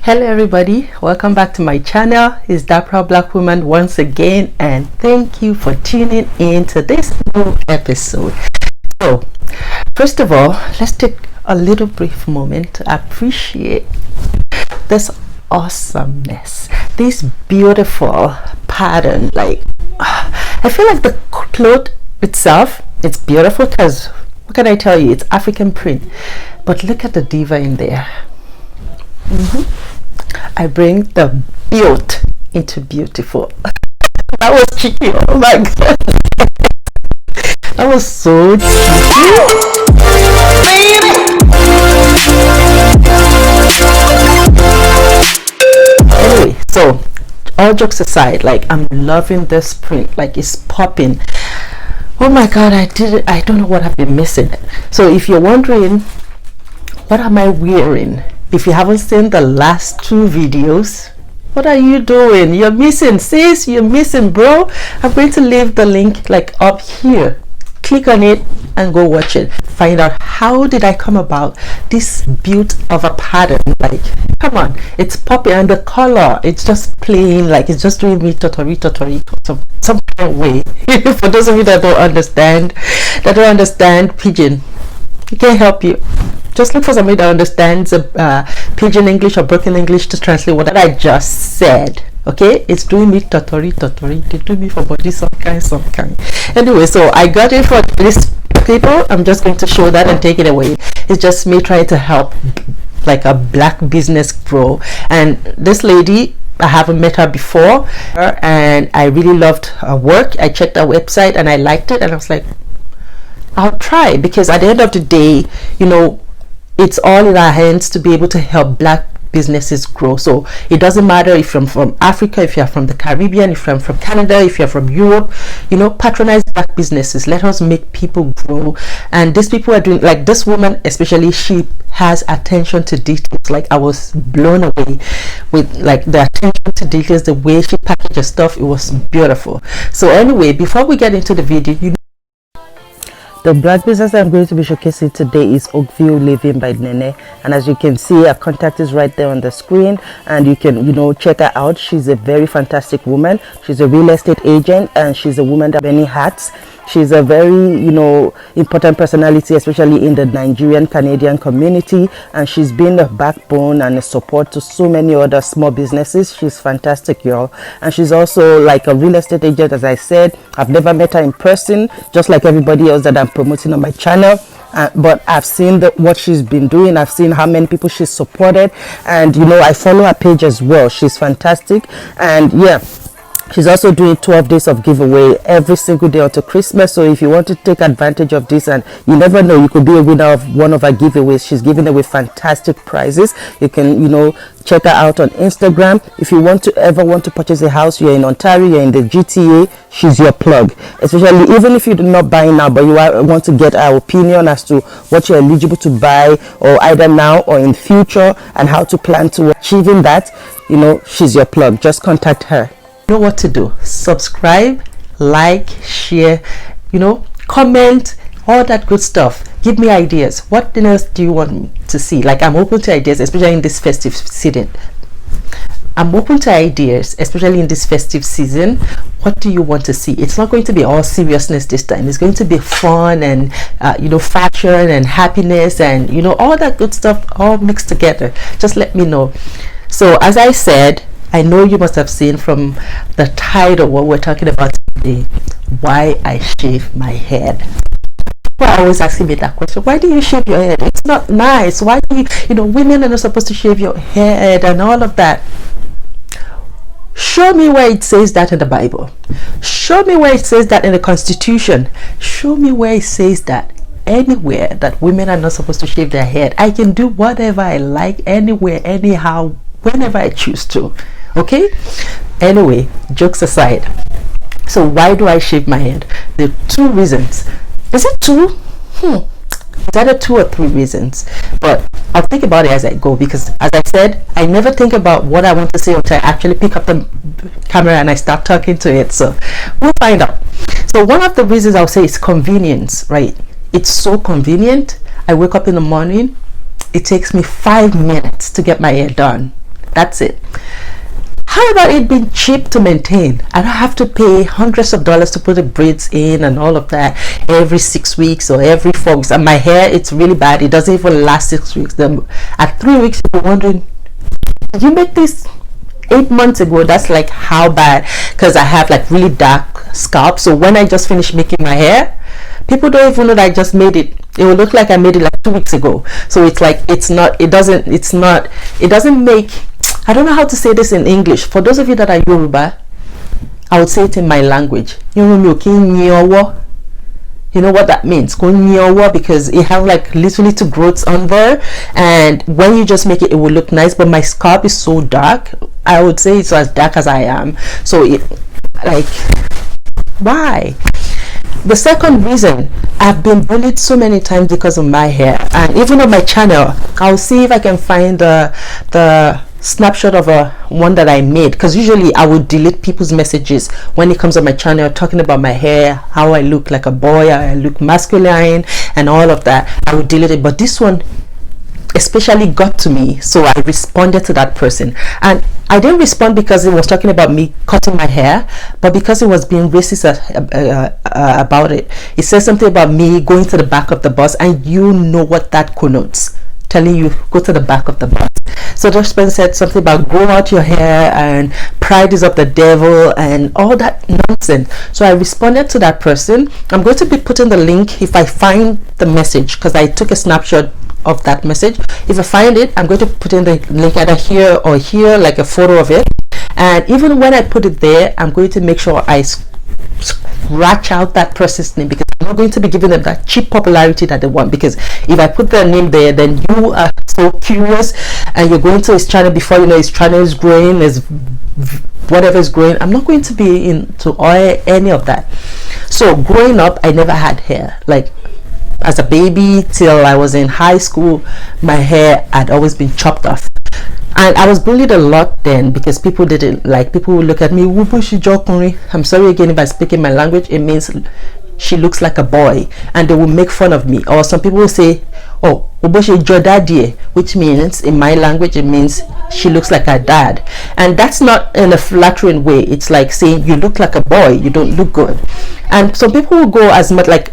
Hello everybody, welcome back to my channel. It's that proud black woman once again, and thank you for tuning in to this new episode. So first of all, let's take a little brief moment to appreciate this awesomeness, this beautiful pattern. Like, I feel like the cloth itself, it's beautiful because what can I tell you, it's African print, but look at the diva in there. I bring the beaut into beautiful. That was cheeky. Oh my god, that was so cheeky. Anyway, so all jokes aside, like, I'm loving this print. Like, it's popping. Oh my god, I don't know what I've been missing. So if you're wondering what am I wearing, if you haven't seen the last two videos, what are you doing? You're missing, sis. You're missing, bro. I'm going to leave the link like up here. Click on it and go watch it. Find out how did I come about this beaut of a pattern. Like, come on, it's poppy, and the color, it's just plain. Like, it's just doing me totori some kind of way. For those of you that don't understand pidgin, it can't help you. Just look for somebody that understands pidgin English or broken English to translate what I just said. Okay, it's doing me totori. They do me for body some kind. Anyway, so I got it for this people. I'm just going to show that and take it away. It's just me trying to help like a black business grow. And this lady, I haven't met her before, and I really loved her work. I checked her website and I liked it, and I was like, I'll try, because at the end of the day, you know, it's all in our hands to be able to help black businesses grow. So it doesn't matter if you're from Africa, if you're from the Caribbean, if you're from Canada, if you're from Europe, you know, patronize black businesses. Let us make people grow. And these people are doing, like this woman especially, she has attention to details. Like, I was blown away with like the attention to details, the way she packaged her stuff. It was beautiful. So anyway, before we get into the video, the black business that I'm going to be showcasing today is Oakville Living by Nene, and as you can see, her contact is right there on the screen, and you can, you know, check her out. She's a very fantastic woman. She's a real estate agent, and she's a woman that many hats. She's a very, you know, important personality, especially in the Nigerian Canadian community, and she's been a backbone and a support to so many other small businesses. She's fantastic, y'all. And she's also like a real estate agent. As I said, I've never met her in person, just like everybody else that I'm promoting on my channel. But I've seen what she's been doing. I've seen how many people she's supported, and you know, I follow her page as well. She's fantastic. And yeah, she's also doing 12 days of giveaway every single day until Christmas. So if you want to take advantage of this, and you never know, you could be a winner of one of her giveaways. She's giving away fantastic prizes. You can, you know, check her out on Instagram. If you want to purchase a house, you're in Ontario, you're in the GTA, she's your plug. Especially even if you do not buy now, but you want to get our opinion as to what you're eligible to buy, or either now or in future, and how to plan to achieving that, you know, she's your plug. Just contact her. Know what to do. Subscribe, like, share, you know, comment, all that good stuff. Give me ideas. What else do you want me to see? Like, I'm open to ideas, especially in this festive season. What do you want to see? It's not going to be all seriousness this time. It's going to be fun and you know, fashion and happiness and, you know, all that good stuff all mixed together. Just let me know. So as I said, I know you must have seen from the title what we're talking about today: why I shave my head. People are always asking me that question. Why do you shave your head? It's not nice. Why do you know, women are not supposed to shave your head and all of that. Show me where it says that in the Bible. Show me where it says that in the Constitution. Show me where it says that anywhere that women are not supposed to shave their head. I can do whatever I like, anywhere, anyhow, whenever I choose to. Okay, anyway, jokes aside, so why do I shave my head? There are two reasons. Is it two? It's either 2 or 3 reasons, but I'll think about it as I go, because as I said, I never think about what I want to say until I actually pick up the camera and I start talking to it. So we'll find out. So one of the reasons I'll say is convenience, right? It's so convenient. I wake up in the morning, it takes me 5 minutes to get my hair done. That's it. How about it being cheap to maintain? I don't have to pay hundreds of dollars to put the braids in and all of that every 6 weeks or every 4 weeks. And my hair, it's really bad. It doesn't even last 6 weeks. Then at 3 weeks, you're wondering, did you make this 8 months ago? That's like how bad, because I have like really dark scalp. So when I just finished making my hair, people don't even know that I just made it. It will look like I made it like 2 weeks ago. So it's like, it doesn't make, I don't know how to say this in English. For those of you that are Yoruba, I would say it in my language. You know what that means? Because it has like little growths on there, and when you just make it, it will look nice. But my scalp is so dark. I would say it's as dark as I am. So it, like, why? The second reason, I've been bullied so many times because of my hair. And even on my channel, I'll see if I can find the snapshot of one that I made, because usually I would delete people's messages when it comes on my channel talking about my hair, how I look like a boy, I look masculine and all of that. I would delete it. But this one especially got to me, so I responded to that person. And I didn't respond because it was talking about me cutting my hair, but because it was being racist about it. It says something about me going to the back of the bus, and you know what that connotes, telling you go to the back of the bus. So this person said something about grow out your hair and pride is of the devil and all that nonsense. So I responded to that person. I'm going to be putting the link if I find the message, because I took a snapshot of that message. If I find it, I'm going to put in the link either here or here, like a photo of it. And even when I put it there, I'm going to make sure I scratch out that person's name, because I'm not going to be giving them that cheap popularity that they want. Because if I put their name there, then you are so curious and you're going to his channel. Before you know, his channel is growing, is whatever is growing. I'm not going to be into any of that. So growing up, I never had hair. Like as a baby till I was in high school, my hair had always been chopped off. And I was bullied a lot then, because people didn't like, people would look at me, I'm sorry again if I speak in my language, it means she looks like a boy, and they will make fun of me. Or some people will say, oh, which means in my language it means she looks like her dad. And that's not in a flattering way. It's like saying you look like a boy, you don't look good. And some people will go as much like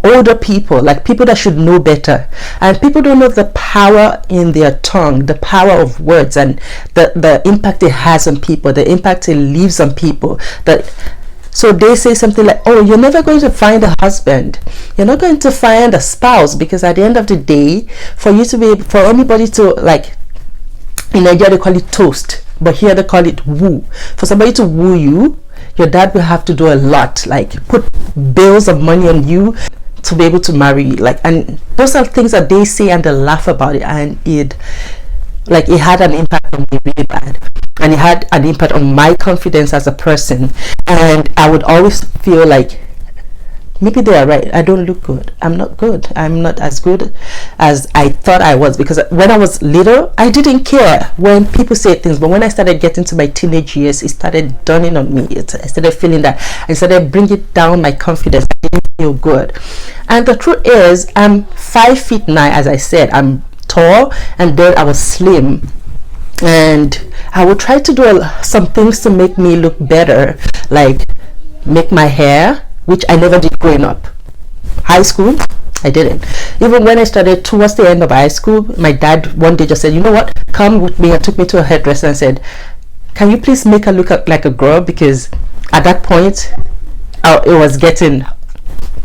older people, like people that should know better, and people don't know the power in their tongue, the power of words, and the impact it has on people, the impact it leaves on people. So they say something like, oh, you're never going to find a husband, you're not going to find a spouse, because at the end of the day, for you to be able, for anybody to, like in Nigeria they call it toast, but here they call it woo. For somebody to woo you, your dad will have to do a lot, like put bills of money on you to be able to marry you. Like, and those are things that they say and they laugh about it, and it had an impact on me really bad, and it had an impact on my confidence as a person. And I would always feel like maybe they are right, I don't look good, I'm not good, I'm not as good as I thought I was. Because when I was little, I didn't care when people say things, but when I started getting to my teenage years, it started dawning on me. I started feeling that I started bringing down my confidence. I didn't feel good. And the truth is, I'm 5'9", as I said, I'm tall, and then I was slim, and I would try to do some things to make me look better, like make my hair, which I never did growing up. High school, I didn't. Even when I started towards the end of high school, my dad one day just said, you know what, come with me, and took me to a hairdresser and said, can you please make her look like a girl? Because at that point it was getting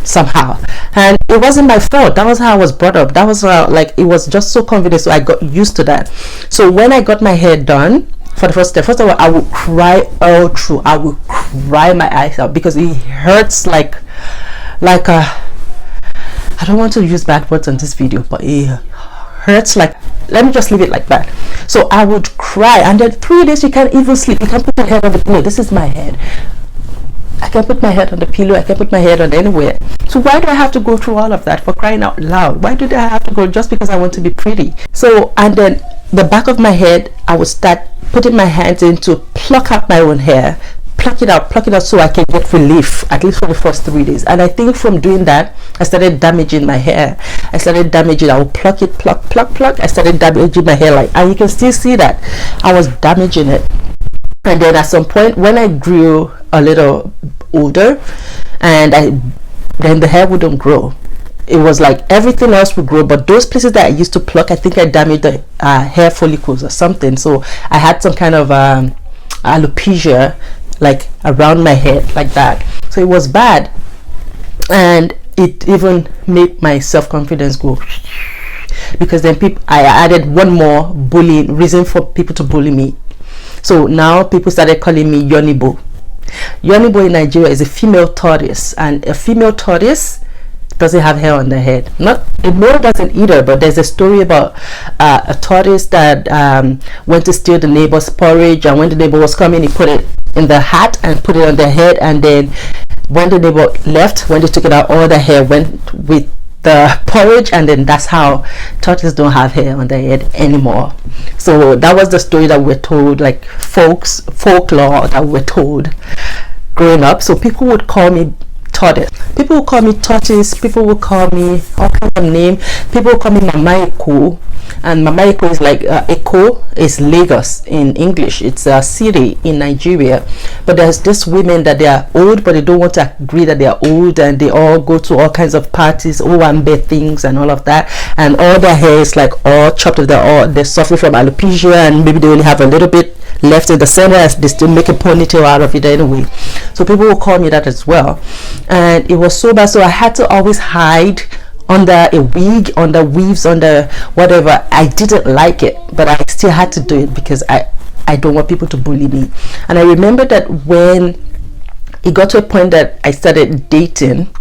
somehow, and it wasn't my fault. That was how I was brought up. That was like, it was just so confident, so I got used to that. So when I got my hair done, for the first of all, I would cry all through. I would cry my eyes out, because it hurts like I don't want to use bad words on this video, but it hurts like, let me just leave it like that. So I would cry, and then 3 days you can't even sleep. You can't put your head on the pillow. This is my head. I can put my head on the pillow, I can put my head on anywhere. So why do I have to go through all of that, for crying out loud? Why did I have to go just because I want to be pretty? So, and then the back of my head, I would start putting my hands in to pluck out my own hair, pluck it out so I can get relief, at least for the first 3 days. And I think from doing that, I started damaging my hair. I would pluck it, pluck. I started damaging my hair, like, and you can still see that I was damaging it. And then at some point, when I grew a little older, and then the hair wouldn't grow. It was like everything else would grow, but those places that I used to pluck, I think I damaged the hair follicles or something. So I had some kind of alopecia, like around my head, like that. So it was bad, and it even made my self-confidence go, because then I added one more bullying reason for people to bully me. So now people started calling me Yonibo. Yonibo in Nigeria is a female tortoise, and a female tortoise doesn't have hair on the head. Not a male doesn't either, but there's a story about a tortoise that went to steal the neighbor's porridge, and when the neighbor was coming, he put it in the hat and put it on their head, and then when the neighbor left, when they took it out, all the hair went with the porridge, and then that's how tortoises don't have hair on their head anymore. So that was the story that we're told, like folklore that we're told growing up. So people would call me tortoise, people would call me tortoise, people would call me all kinds of names. People would call me Mama Eko, and Mama Eko is like Eko is Lagos in English. It's a city in Nigeria, but there's this women that they are old, but they don't want to agree that they are old, and they all go to all kinds of parties, Owambe things and all of that, and all their hair is like all chopped off. They're suffering from alopecia, and maybe they only have a little bit left in the center, as they still make a ponytail out of it anyway. So people will call me that as well, and it was so bad. So I had to always hide under a wig, under weaves, under whatever. I didn't like it, but I still had to do it because I don't want people to bully me. And I remember that when it got to a point that I started dating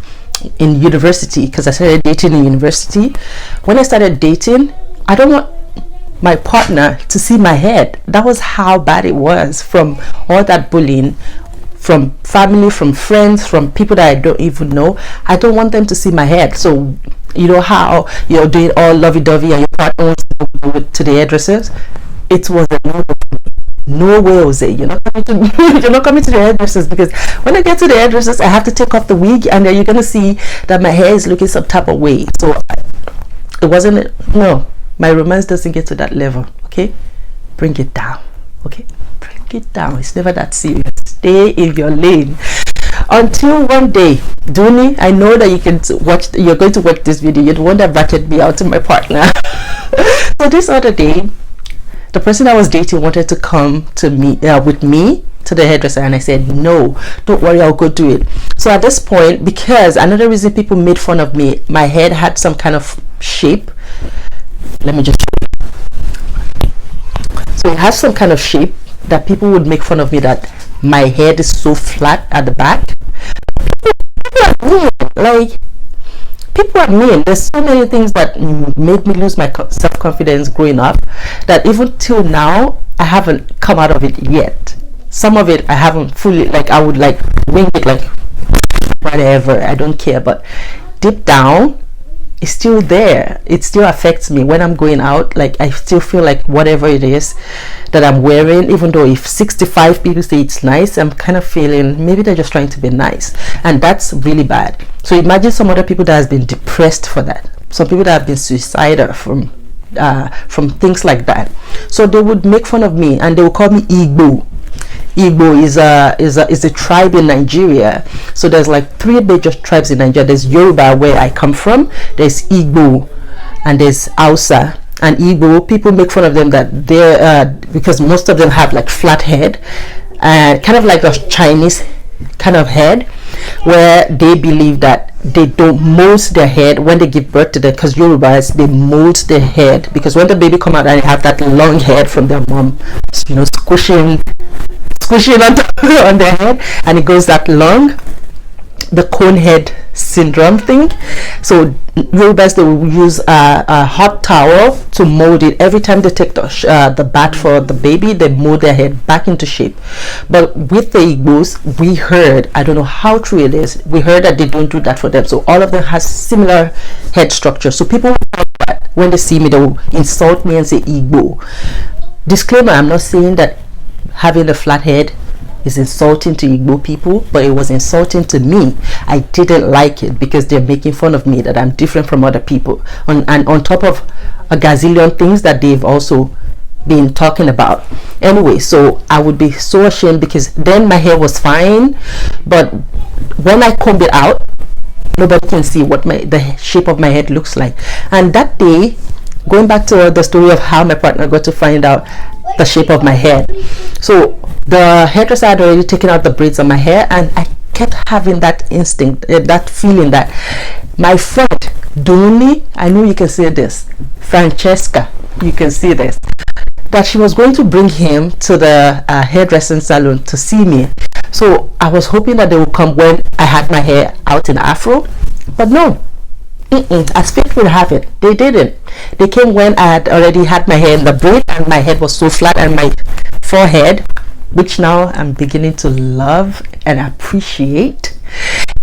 in university, because I started dating in university. When I started dating, I don't want my partner to see my head. That was how bad it was, from all that bullying, from family, from friends, from people that I don't even know. I don't want them to see my head. So you know how you're doing all lovey-dovey and your partner wants to go to the hairdressers? It was a no way, Jose. You're not coming to the hairdressers, because when I get to the hairdressers, I have to take off the wig, and then you're gonna see that my hair is looking some type of way. So it wasn't, no, my romance doesn't get to that level. Okay, bring it down. Okay, bring it down. It's never that serious. Stay in your lane. Until one day, Dooney, I know that you're going to watch this video. You're the one that batted me out to my partner. So this other day, the person I was dating wanted to come to me with me to the hairdresser, and I said, no, don't worry, I'll go do it. So at this point, because another reason people made fun of me, my head had some kind of shape. Let me just show you. So it has some kind of shape that people would make fun of me, that my head is so flat at the back. People are mean. There's so many things that made me lose my self-confidence growing up, that even till now I haven't come out of it yet. Some of it I haven't fully, like, I would like wing it, like whatever, I don't care, but deep down it's still there. It still affects me when I'm going out. Like, I still feel like whatever it is that I'm wearing, even though if 65 people say it's nice, I'm kind of feeling maybe they're just trying to be nice, and that's really bad. So imagine some other people that has been depressed for that, some people that have been suicidal from things like that. So they would make fun of me, and they would call me Igbo. Igbo is a tribe in Nigeria. So there's like 3 major tribes in Nigeria. There's Yoruba, where I come from, there's Igbo, and there's Hausa. And Igbo, people make fun of them that they're because most of them have like flat head, kind of like a Chinese kind of head, where they believe that they don't mold their head when they give birth to them, because Yorubas, they mold their head, because when the baby come out and they have that long head from their mom, you know, squishing on their head, and it goes that long, the cone head syndrome thing. So Yorubas, they will use a hot towel to mold it. Every time they take the bath for the baby, they mold their head back into shape. But with the Igbos, we heard, I don't know how true it is, we heard that they don't do that for them. So all of them has similar head structure. So people, when they see me, they will insult me and say Igbo. Disclaimer, I'm not saying that having a flat head is insulting to Igbo people, but it was insulting to me. I didn't like it because they're making fun of me, that I'm different from other people, and on top of a gazillion things that they've also been talking about. Anyway, so I would be so ashamed, because then my hair was fine, but when I comb it out, nobody can see what the shape of my head looks like. And that day, going back to the story of how my partner got to find out the shape of my head, so the hairdresser had already taken out the braids on my hair, and I kept having that instinct, that feeling that my friend Doni, I know you can see this, Francesca, you can see this, that she was going to bring him to the hairdressing salon to see me. So I was hoping that they would come when I had my hair out in afro, but no. As fate would have it, they didn't. They came when I had already had my hair in the braid, and my head was so flat, and my forehead, which now I'm beginning to love and appreciate.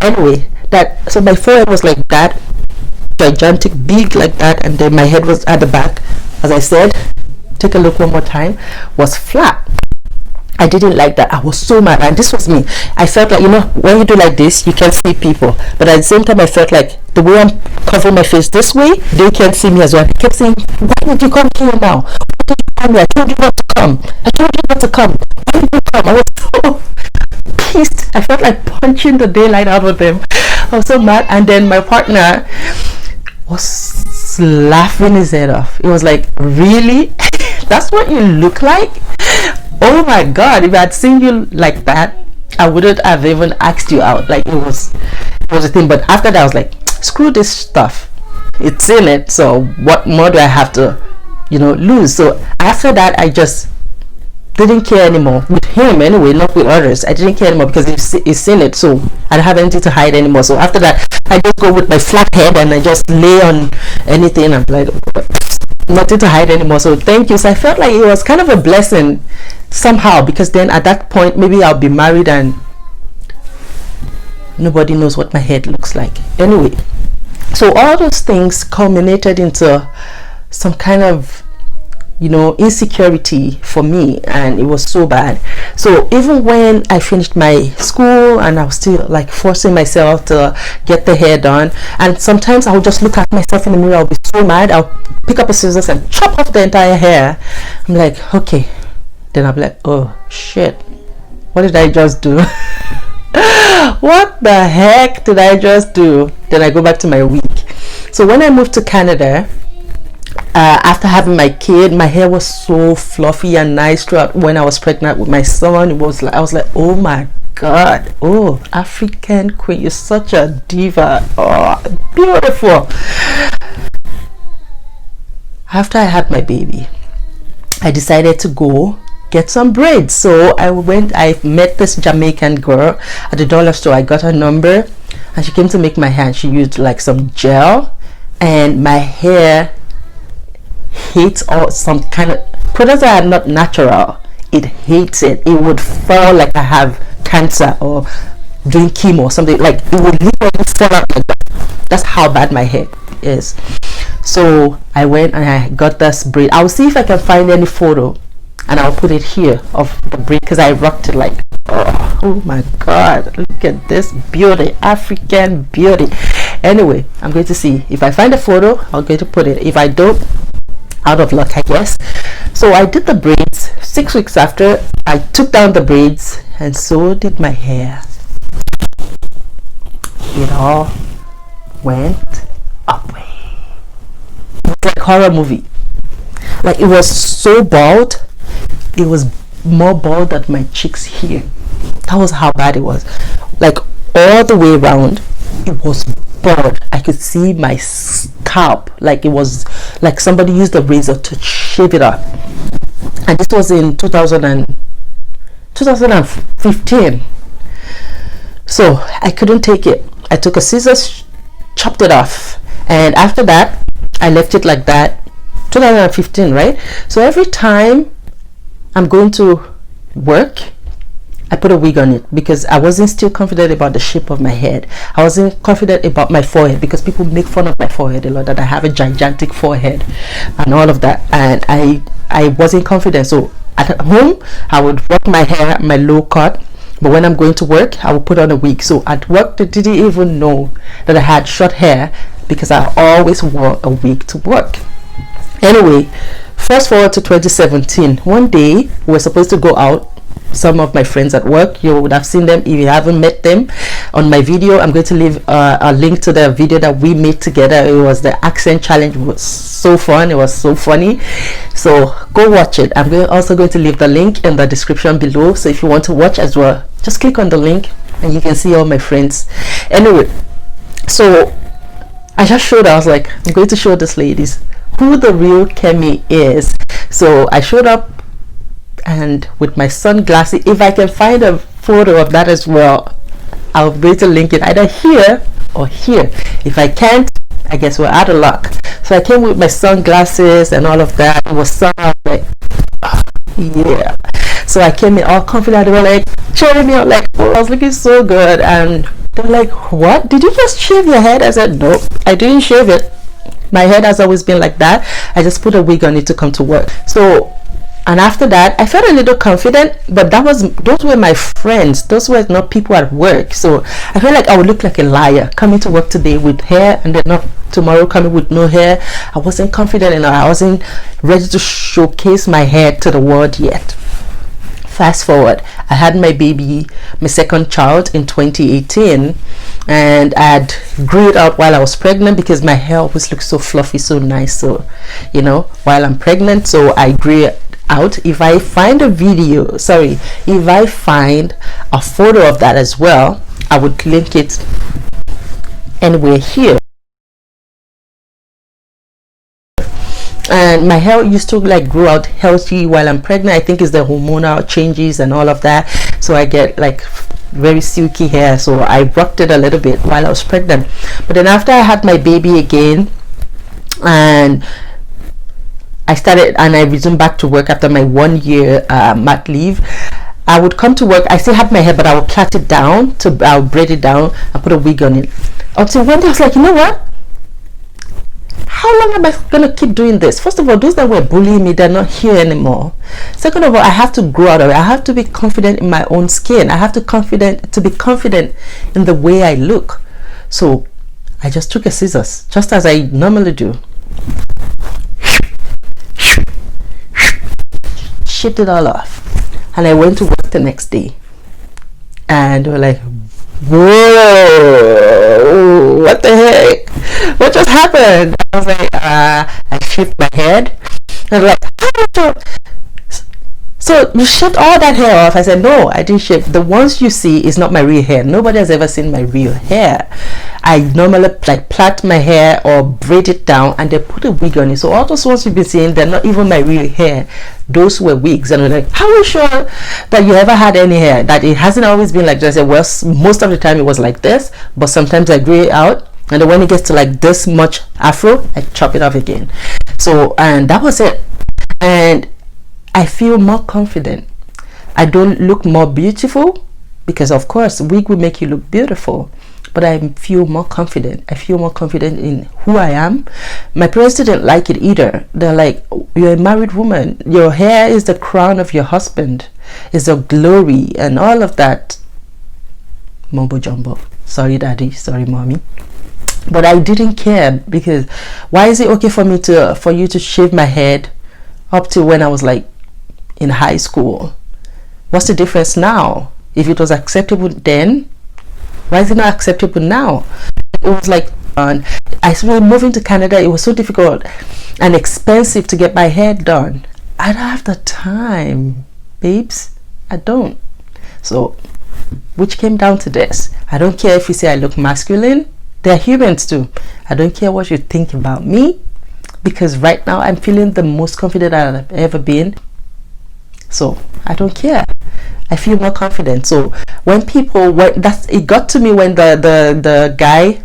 Anyway, so my forehead was like that, gigantic, big like that, and then my head was at the back, as I said, take a look one more time, was flat. I didn't like that. I was so mad, and this was me. I felt like, when you do like this, you can't see people, but at the same time I felt like the way I'm covering my face this way, they can't see me as well. I kept saying, why did you come here now? Why did you come here? I told you not to come. I told you not to come. Why did you come? I was so pissed. I felt like punching the daylight out of them. I was so mad. And then my partner was laughing his head off. It was like, really? That's what you look like? Oh my god, if I had seen you like that, I wouldn't have even asked you out. Like, it was a thing. But after that, I was like, screw this stuff, it's in it, so what more do I have to lose? So after that, I just didn't care anymore with him, anyway, not with others. I didn't care anymore because it's in it, so I don't have anything to hide anymore. So after that, I just go with my flat head and I just lay on anything. I'm like, nothing to hide anymore. So thank you. So I felt like it was kind of a blessing somehow, because then at that point maybe I'll be married and nobody knows what my head looks like. Anyway, so all those things culminated into some kind of insecurity for me, and it was so bad. So even when I finished my school, and I was still like forcing myself to get the hair done, and sometimes I would just look at myself in the mirror, I'll be so mad, I'll pick up a scissors and chop off the entire hair. I'm like, okay, then I'll be like, oh shit, what did I just do? What the heck did I just do? Then I go back to my wig. So when I moved to Canada, after having my kid, my hair was so fluffy and nice throughout. When I was pregnant with my son, it was like, I was like, oh my god, oh, African queen, you're such a diva, oh, beautiful. After I had my baby, I decided to go get some braids. So I met this Jamaican girl at the dollar store. I got her number, and she came to make my hair, and she used like some gel, and my hair hates all some kind of products that are not natural. It hates it. It would fall like I have cancer or doing chemo or something. Like, it would literally fall out like that. That's how bad my hair is. So I went and I got this braid. I'll see if I can find any photo, and I'll put it here of the braid, because I rocked it like, oh my god, look at this beauty, African beauty. Anyway, I'm going to see if I find a photo. I'm going to put it. If I don't, out of luck, I guess. So I did the braids. 6 weeks after, I took down the braids, and so did my hair. It all went away. It was like a horror movie. Like, it was so bald, it was more bald than my cheeks here. That was how bad it was. Like, all the way around, it was bald. I could see my scalp, like it was like somebody used a razor to shave it up. And this was in 2015. So I couldn't take it. I took a scissors, chopped it off, and after that I left it like that. 2015, right? So every time I'm going to work, I put a wig on it, because I wasn't still confident about the shape of my head. I wasn't confident about my forehead, because people make fun of my forehead a lot, that I have a gigantic forehead and all of that, and I wasn't confident. So at home I would rock my hair, my low cut, but when I'm going to work I would put on a wig. So at work they didn't even know that I had short hair because I always wore a wig to work. Anyway, fast forward to 2017. One day we were supposed to go out. Some of my friends at work, you would have seen them if you haven't met them on my video. I'm going to leave a link to the video that we made together. It was the accent challenge. It was so fun, it was so funny, so go watch it. I'm also going to leave the link in the description below, so if you want to watch as well, just click on the link and you can see all my friends. Anyway, so I just showed, I was like, I'm going to show these ladies who the real Kemi is. So I showed up and with my sunglasses, if I can find a photo of that as well, I'll be able to link it either here or here. If I can't, I guess we're out of luck. So I came with my sunglasses and all of that. It was summer, like, yeah. So I came in all confident. They were like cheering me out, like, oh, I was looking so good. And they're like, what, did you just shave your head? I said, nope, I didn't shave it. My head has always been like that. I just put a wig on it to come to work. So, and after that I felt a little confident, but those were my friends, those were not people at work. So I felt like I would look like a liar coming to work today with hair and then not tomorrow coming with no hair. I wasn't confident enough. I wasn't ready to showcase my hair to the world yet. Fast forward, I had my baby, my second child, in 2018, and I had grew it out while I was pregnant because my hair always looks so fluffy, so nice, so you know, while I'm pregnant. So I grew it out. If I find a video, sorry, if I find a photo of that as well, I would link it anywhere here. And my hair used to like grow out healthy while I'm pregnant. I think it's the hormonal changes and all of that, so I get like very silky hair. So I rocked it a little bit while I was pregnant, but then after I had my baby again and I started and I resumed back to work after my 1 year mat leave, I would come to work. I still have my hair, but I would plait it down, I'll braid it down and put a wig on it. Until one day I was like, you know what, how long am I gonna keep doing this? First of all, those that were bullying me, they're not here anymore. Second of all, I have to grow out of it. I have to be confident in my own skin. I have to be confident in the way I look. So I just took a scissors, just as I normally do, shipped it all off, and I went to work the next day, and they were like, whoa, what the heck, what just happened? I was like, I shaved my head. And they're like, so you shaved all that hair off? I said, no, I didn't shave. The ones you see is not my real hair. Nobody has ever seen my real hair. I normally like plait my hair or braid it down and they put a wig on it. So all those ones you've been seeing, they're not even my real hair. Those were wigs. And I'm like, how are you sure that you ever had any hair? That it hasn't always been like this? I said, well, most of the time it was like this, but sometimes I gray it out, and then when it gets to like this much afro, I chop it off again. So, and that was it. And I feel more confident. I don't look more beautiful, because of course wig will make you look beautiful, but I feel more confident. I feel more confident in who I am. My parents didn't like it either. They're like, you're a married woman, your hair is the crown of your husband, is the glory and all of that mumbo jumbo. Sorry daddy, sorry mommy. But I didn't care, because why is it okay for me for you to shave my head up to when I was like in high school? What's the difference now? If it was acceptable then, why is it not acceptable now? It was like, I started moving to Canada. It was so difficult and expensive to get my hair done. I don't have the time, babes. I don't. So, which came down to this: I don't care if you say I look masculine. They're humans too. I don't care what you think about me, because right now I'm feeling the most confident I've ever been. So I don't care. I feel more confident. So when people, it got to me when the guy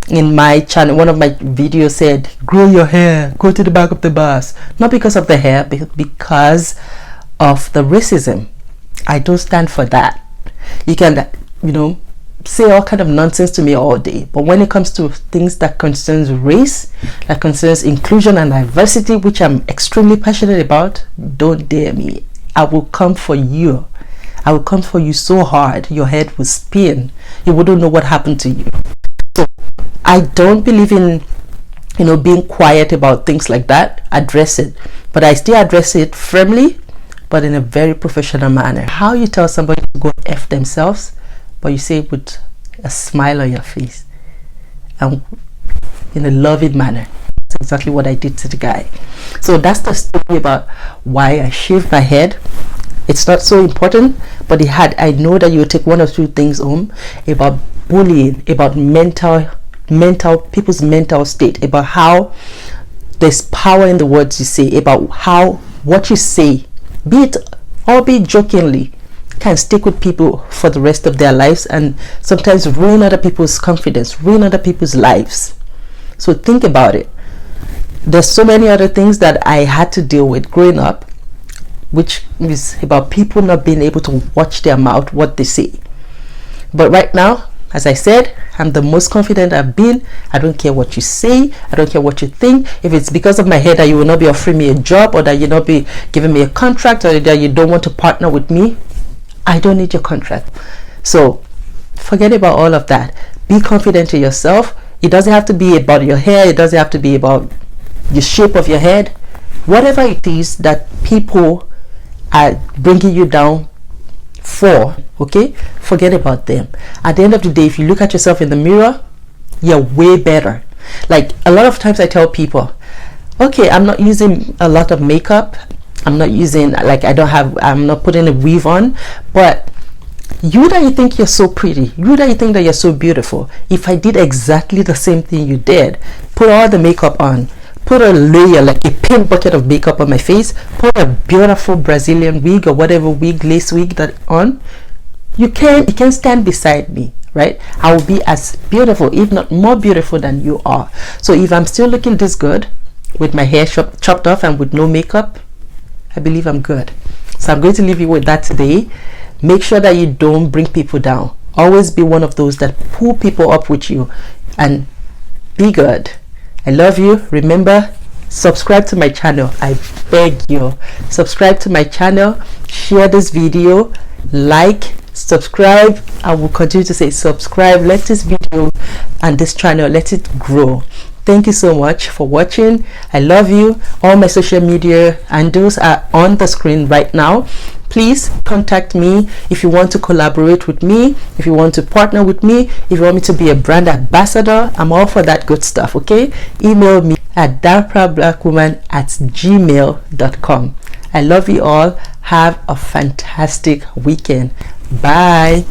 in my channel, one of my videos, said, grow your hair, go to the back of the bus. Not because of the hair, but because of the racism. I don't stand for that. You can, say all kind of nonsense to me all day, but when it comes to things that concerns race, that concerns inclusion and diversity, which I'm extremely passionate about, don't dare me I will come for you. I will come for you so hard, your head will spin. You wouldn't know what happened to you. So I don't believe in, being quiet about things like that. Address it. But I still address it firmly, but in a very professional manner. How you tell somebody to go F themselves, but you say it with a smile on your face and in a loving manner. That's exactly what I did to the guy. So that's the story about why I shaved my head. It's not so important, but I know that you will take one or two things home about bullying, about people's mental state, about how there's power in the words you say, about how what you say, be it jokingly, can stick with people for the rest of their lives and sometimes ruin other people's confidence, ruin other people's lives. So think about it. There's so many other things that I had to deal with growing up, which is about people not being able to watch their mouth, what they say. But right now, as I said, I'm the most confident I've been. I don't care what you say. I don't care what you think. If it's because of my head that you will not be offering me a job, or that you'll not be giving me a contract, or that you don't want to partner with me, I don't need your contract. So forget about all of that. Be confident in yourself. It doesn't have to be about your hair. It doesn't have to be about the shape of your head. Whatever it is that people are bringing you down for, okay, forget about them. At the end of the day, if you look at yourself in the mirror, you're way better. Like a lot of times I tell people, okay, I'm not using a lot of makeup, I'm not putting a weave on, but you that you think you're so pretty, you that you think that you're so beautiful, if I did exactly the same thing you did, put all the makeup on, put a layer, like a pink bucket of makeup on my face, put a beautiful Brazilian wig or whatever wig, lace wig that on, you can stand beside me, right? I will be as beautiful, if not more beautiful than you are. So if I'm still looking this good with my hair chopped off and with no makeup, I believe I'm good. So I'm going to leave you with that today. Make sure that you don't bring people down. Always be one of those that pull people up with you, and be good. I love you. Remember, subscribe to my channel. I beg you, subscribe to my channel, share this video, like, subscribe. I will continue to say subscribe. Let this video and this channel, let it grow. Thank you so much for watching. I love you. All my social media handles are on the screen right now. Please contact me if you want to collaborate with me, if you want to partner with me, if you want me to be a brand ambassador. I'm all for that good stuff, okay? Email me at darkproudblackwoman@gmail.com. I love you all. Have a fantastic weekend. Bye.